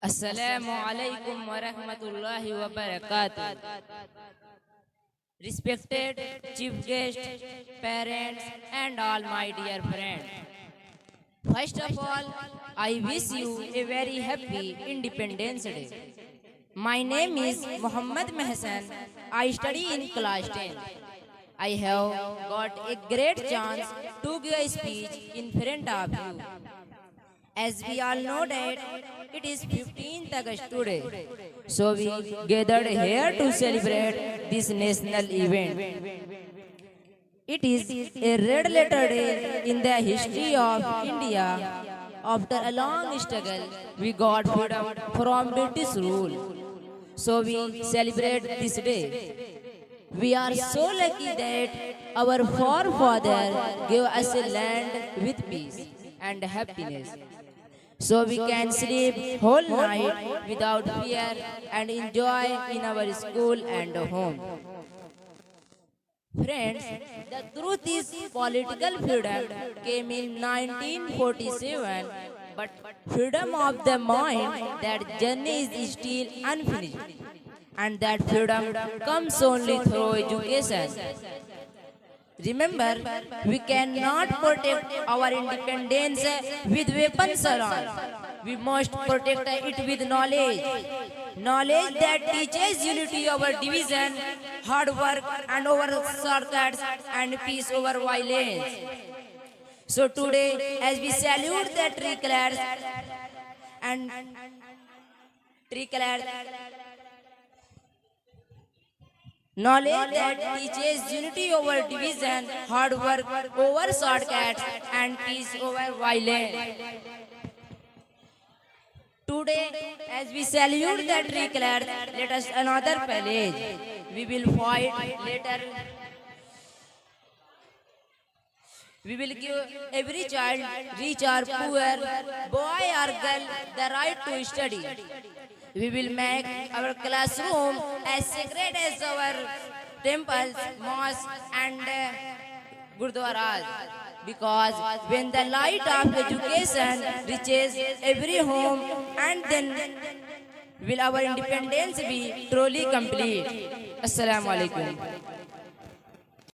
Assalamu alaikum wa rahmatullahi wa barakatuh. Respected chief guest, parents, and all my dear friends. First of all, I wish you a very happy Independence Day. My name is Muhammad Mehsan. I study in class 10. I have got a great chance to give a speech in front of you. As we all know that it is 15th August today, so we gathered here to celebrate this national event. It is a red letter day in the history of India. After a long struggle, we got freedom from British rule. So we celebrate this day. We are so lucky that our forefathers gave us a land with peace and happiness. So we can sleep whole night without fear and enjoy in our school and home. Friends, the truth is political freedom came in 1947, but freedom of the mind, that journey is still unfinished. And that freedom comes only through education. Remember, we cannot protect our independence with weapons alone. We must protect it with knowledge. Knowledge that teaches unity over division, hard work and over shortcuts, and peace over violence. So today, as we salute the and tree colors, knowledge that teaches unity over division, hard work over shortcuts, and peace over violence. Today, as we salute the tree colors, let us another pledge. We will fight later. We will give every child, rich or poor, boy or girl, the right to study. We will make our classroom as sacred as our temples, mosques, and gurdwaras. Because when the light of education reaches every home, and then will our independence be truly complete. Assalamu alaikum.